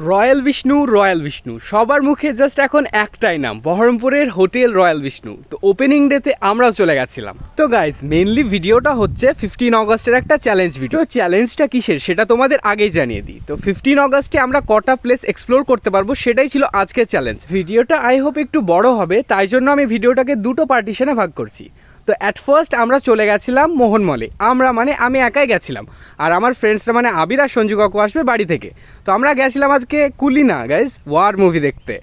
Royal Vishnu সবার মুখে just এখন একটাই নাম, বহরমপুরের হোটেল রয়্যাল বিষ্ণু। তো ওপেনিং ডেতে আমরাও চলে গেছিলাম। তো গাইজ মেনলি ভিডিওটা হচ্ছে 15 অগস্টের একটা চ্যালেঞ্জ ভিডিও। চ্যালেঞ্জটা কিসের সেটা তোমাদের আগেই জানিয়ে দিই। তো 15 অগস্টে আমরা কটা প্লেস এক্সপ্লোর করতে পারবো সেটাই ছিল আজকের চ্যালেঞ্জ। ভিডিওটা আই হোপ একটু বড় হবে, তাই জন্য আমি ভিডিওটাকে দুটো পার্টিশনে ভাগ করছি। তো অ্যাট ফার্স্ট আমরা চলে গেছিলাম মোহন মলে। আমি একাই গেছিলাম, আর আমার ফ্রেন্ডসরা মানে আবির আর সঞ্জু কাকু আসবে বাড়ি থেকে। তো আমরা গেছিলাম আজকে কুলিনা গাইজ ওয়ার মুভি দেখতে।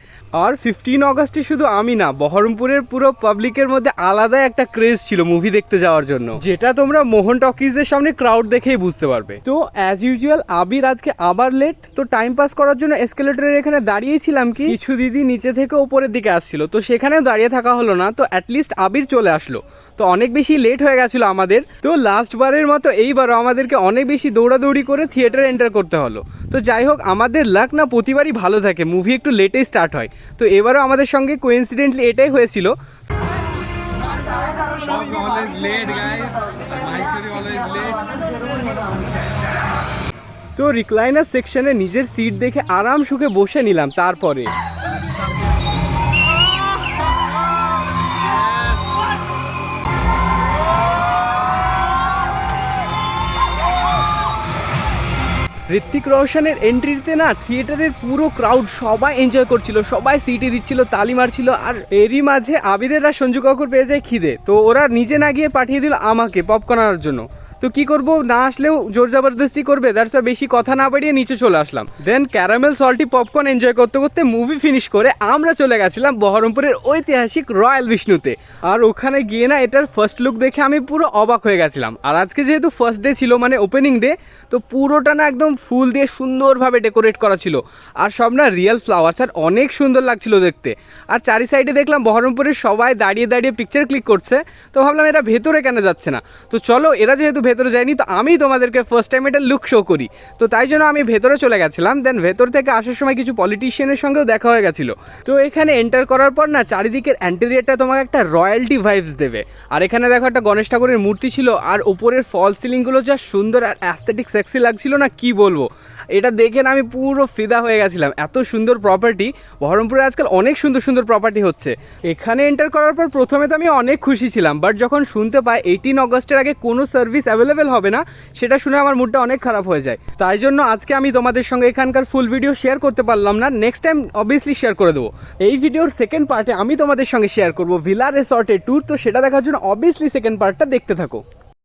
আর 15 অগস্টে শুধু আমি না, বহরমপুরের পুরো পাবলিকের মধ্যে আলাদা একটা ক্রেজ ছিল মুভি দেখতে যাওয়ার জন্য, যেটা তোমরা মোহন টকিজের সামনে ক্রাউড দেখেই বুঝতে পারবে। তো অ্যাজ ইউজুয়াল আবির আজকে আবার লেট। তো টাইম পাস করার জন্য এসকেলেটরের এখানে দাঁড়িয়েছিলাম, কি কিছু দিদি নিচে থেকে ওপরের দিকে আসছিল, তো সেখানেও দাঁড়িয়ে থাকা হলো না। তো অ্যাটলিস্ট আবির চলে আসলো। তো অনেক বেশি লেট হয়ে গেছিলো আমাদের। তো লাস্ট বারের মতো এইবারও আমাদেরকে অনেক বেশি দৌড়াদৌড়ি করে থিয়েটারে এন্টার করতে হলো। তো যাই হোক, আমাদের লাক না প্রতিবারই ভালো থাকে, মুভি একটু লেটেই স্টার্ট হয়। তো এবারও আমাদের সঙ্গে কোইন্সিডেন্টলি এটাই হয়েছিল। তো রিক্লাইনার সেকশনে নিজের সিট দেখে আরাম সুখে বসে নিলাম। তারপরে ঋত্বিক রোশনের এন্ট্রিতে না থিয়েটারের পুরো ক্রাউড সবাই এনজয় করছিল, সবাই সিটি দিচ্ছিল, তালি মারছিল। আর এরই মাঝে আবিরের আর সঞ্জু কাকুর পেয়ে যায় খিদে। তো ওরা নিজে না গিয়ে পাঠিয়ে দিল আমাকে পপকর্ন আনার জন্য। তো কি করবো, না আসলেও জোর জবরদস্তি করবে, দ্যাটস বেশি কথা না বাড়িয়ে নিচে চলে আসলাম। দেন ক্যারামেল সল্টি পপকর্ন এনজয় করতে করতে মুভি ফিনিশ করে আমরা চলে গেছিলাম বহরমপুরের ঐতিহাসিক রয়্যাল বিষ্ণুতে। আর ওখানে গিয়ে না এটার ফার্স্ট লুক দেখে আমি পুরো অবাক হয়ে গেছিলাম। আর আজকে যেহেতু ফার্স্ট ডে ছিল, মানে ওপেনিং ডে, তো পুরোটা না একদম ফুল দিয়ে সুন্দরভাবে ডেকোরেট করা ছিল। আর সব না রিয়েল ফ্লাওয়ার্স, আর অনেক সুন্দর লাগছিল দেখতে। আর চারি সাইডে দেখলাম বহরমপুরের সবাই দাঁড়িয়ে দাঁড়িয়ে পিকচার ক্লিক করছে। তো ভাবলাম এরা ভেতরে কেন যাচ্ছে না। তো চলো, এরা যেহেতু ভেতরে যায়নি, তো আমি তোমাদেরকে ফার্স্ট টাইম এটা লুক শো করি। তো তাই জন্য আমি ভেতরে চলে গেছিলাম। দেন ভেতর থেকে আসার সময় কিছু পলিটিশিয়ানের সঙ্গেও দেখা হয়ে গেছিলো। তো এখানে এন্টার করার পর না চারিদিকের অ্যান্টেরিয়ারটা তোমাকে একটা রয়্যালটি ভাইবস দেবে। আর এখানে দেখো একটা গণেশ ঠাকুরের মূর্তি ছিল, আর উপরের ফল সিলিংগুলো যা সুন্দর আর অ্যাস্থেটিক সেক্সি লাগছিল না, কি বলবো। এটা দেখে না আমি পুরো ফিদা হয়ে গেছিলাম। এত সুন্দর প্রপার্টি, বহরমপুরে আজকাল অনেক সুন্দর সুন্দর প্রপার্টি হচ্ছে। এখানে এন্টার করার পর প্রথমে তো আমি অনেক খুশি ছিলাম, বাট যখন শুনতে পাই 18 অগস্টের আগে কোনো সার্ভিস অ্যাভেলেবেল হবে না, সেটা শুনে আমার মুডটা অনেক খারাপ হয়ে যায়। তাই জন্য আজকে আমি তোমাদের সঙ্গে এখানকার ফুল ভিডিও শেয়ার করতে পারলাম না, নেক্সট টাইম অবভিয়াসলি শেয়ার করে দেবো। এই ভিডিওর সেকেন্ড পার্টে আমি তোমাদের সঙ্গে শেয়ার করবো ভিলা রিসর্টের ট্যুর। তো সেটা দেখার জন্য অবভিয়াসলি সেকেন্ড পার্টটা দেখতে থাকো।